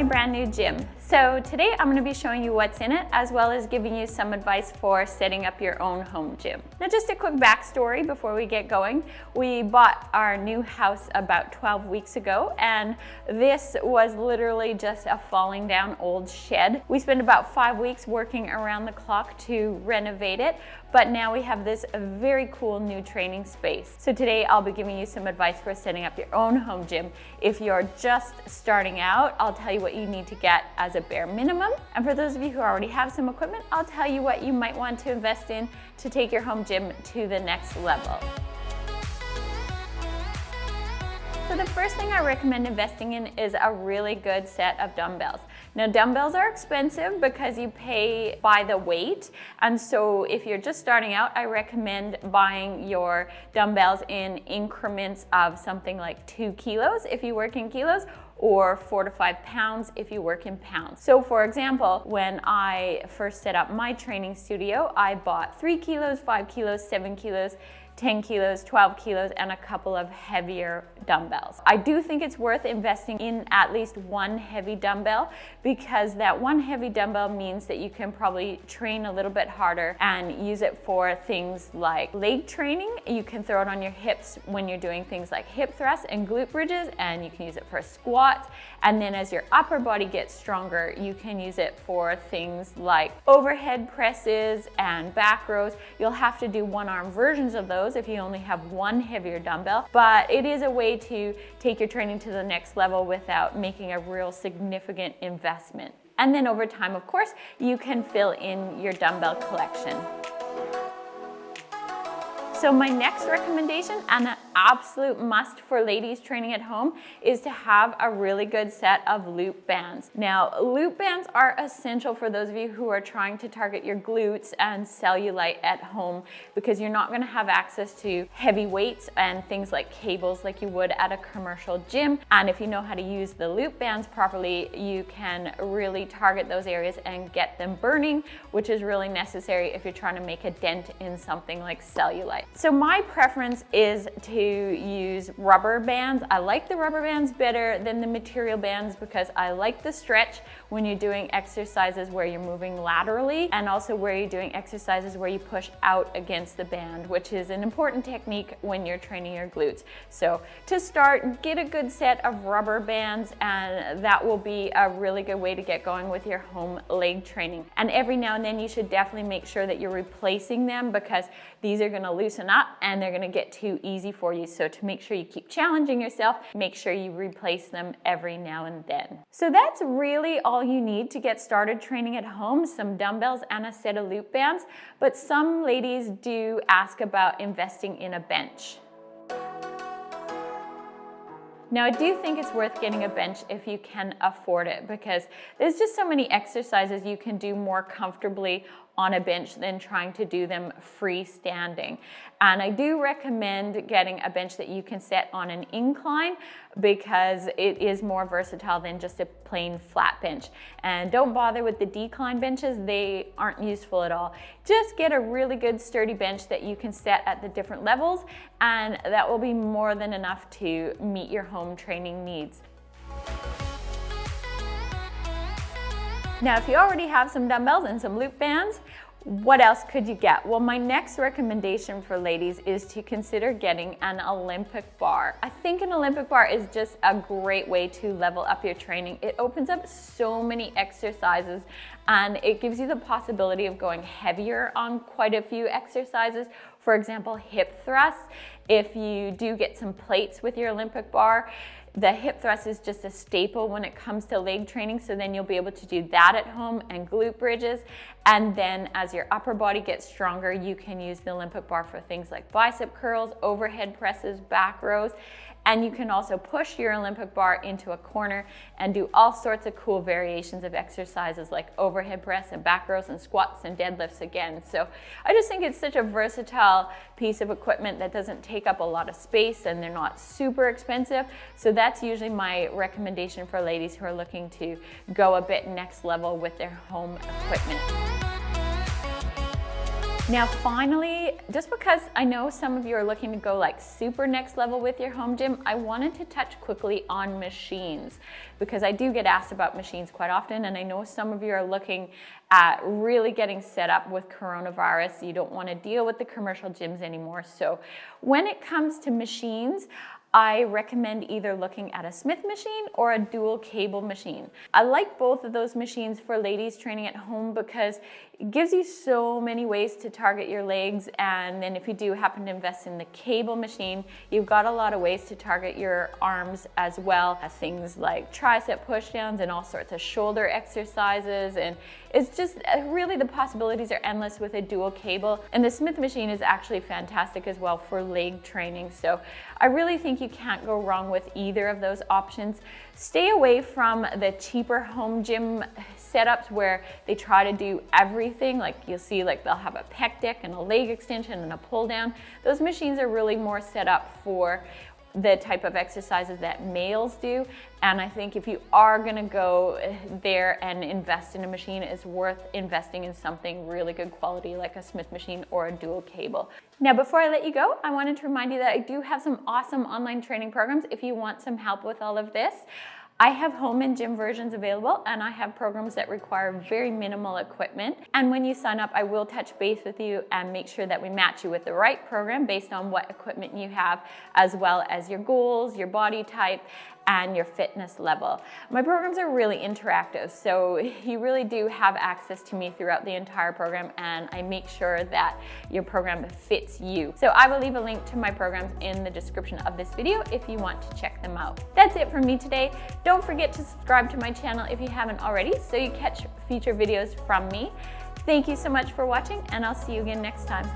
brand new gym. So today I'm going to be showing you what's in it, as well as giving you some advice for setting up your own home gym. Now, just a quick backstory before we get going. We bought our new house about 12 weeks ago, and this was literally just a falling down old shed. We spent about 5 weeks working around the clock to renovate it, but now we have this very cool new training space. So today I'll be giving you some advice for setting up your own home gym. If you're just starting out, I'll tell you what you need to get as a bare minimum. And for those of you who already have some equipment, I'll tell you what you might want to invest in to take your home gym to the next level. So the first thing I recommend investing in is a really good set of dumbbells. Now, dumbbells are expensive because you pay by the weight, and so if you're just starting out, I recommend buying your dumbbells in increments of something like 2 kilos if you work in kilos, or 4 to 5 pounds if you work in pounds. So for example, when I first set up my training studio, I bought 3 kilos, 5 kilos, 7 kilos, 10 kilos, 12 kilos, and a couple of heavier dumbbells. I do think it's worth investing in at least one heavy dumbbell, because that one heavy dumbbell means that you can probably train a little bit harder and use it for things like leg training. You can throw it on your hips when you're doing things like hip thrusts and glute bridges, and you can use it for squats. And then as your upper body gets stronger, you can use it for things like overhead presses and back rows. You'll have to do one-arm versions of those if you only have one heavier dumbbell, but it is a way to take your training to the next level without making a real significant investment. And then over time, of course, you can fill in your dumbbell collection. So my next recommendation, and an absolute must for ladies training at home, is to have a really good set of loop bands. Now, loop bands are essential for those of you who are trying to target your glutes and cellulite at home, because you're not going to have access to heavy weights and things like cables like you would at a commercial gym. And if you know how to use the loop bands properly, you can really target those areas and get them burning, which is really necessary if you're trying to make a dent in something like cellulite. So my preference is to use rubber bands. I like the rubber bands better than the material bands because I like the stretch when you're doing exercises where you're moving laterally, and also where you're doing exercises where you push out against the band, which is an important technique when you're training your glutes. So to start, get a good set of rubber bands, and that will be a really good way to get going with your home leg training. And every now and then you should definitely make sure that you're replacing them, because these are going to loosen up and they're going to get too easy for you. So to make sure you keep challenging yourself, make sure you replace them every now and then. So that's really all you need to get started training at home: some dumbbells and a set of loop bands. But some ladies do ask about investing in a bench. Now, I do think it's worth getting a bench if you can afford it, because there's just so many exercises you can do more comfortably on a bench than trying to do them freestanding. And I do recommend getting a bench that you can set on an incline, because it is more versatile than just a plain flat bench. And don't bother with the decline benches, they aren't useful at all. Just get a really good sturdy bench that you can set at the different levels, and that will be more than enough to meet your home training needs. Now, if you already have some dumbbells and some loop bands, what else could you get? Well, my next recommendation for ladies is to consider getting an Olympic bar. I think an Olympic bar is just a great way to level up your training. It opens up so many exercises, and it gives you the possibility of going heavier on quite a few exercises. For example, hip thrusts. If you do get some plates with your Olympic bar, the hip thrust is just a staple when it comes to leg training, so then you'll be able to do that at home, and glute bridges. And then as your upper body gets stronger, you can use the Olympic bar for things like bicep curls, overhead presses, back rows. And you can also push your Olympic bar into a corner and do all sorts of cool variations of exercises like overhead press and back rows and squats and deadlifts again. So I just think it's such a versatile piece of equipment that doesn't take up a lot of space, and they're not super expensive. So that's usually my recommendation for ladies who are looking to go a bit next level with their home equipment. Now finally, just because I know some of you are looking to go like super next level with your home gym, I wanted to touch quickly on machines, because I do get asked about machines quite often, and I know some of you are looking at really getting set up with coronavirus. You don't want to deal with the commercial gyms anymore. So when it comes to machines, I recommend either looking at a Smith machine or a dual cable machine. I like both of those machines for ladies training at home because it gives you so many ways to target your legs, and then if you do happen to invest in the cable machine, you've got a lot of ways to target your arms as well, as things like tricep pushdowns and all sorts of shoulder exercises, and it's just really the possibilities are endless with a dual cable. And the Smith machine is actually fantastic as well for leg training. So I really think you can't go wrong with either of those options. Stay away from the cheaper home gym setups where they try to do everything. Like you'll see, like they'll have a pec deck and a leg extension and a pull down. Those machines are really more set up for the type of exercises that males do. And I think if you are gonna go there and invest in a machine, it's worth investing in something really good quality like a Smith machine or a dual cable. Now, before I let you go, I wanted to remind you that I do have some awesome online training programs if you want some help with all of this. I have home and gym versions available, and I have programs that require very minimal equipment. And when you sign up, I will touch base with you and make sure that we match you with the right program based on what equipment you have, as well as your goals, your body type, and your fitness level. My programs are really interactive, so you really do have access to me throughout the entire program, and I make sure that your program fits you. So I will leave a link to my programs in the description of this video if you want to check them out. That's it from me today. Don't forget to subscribe to my channel if you haven't already, so you catch future videos from me. Thank you so much for watching, and I'll see you again next time.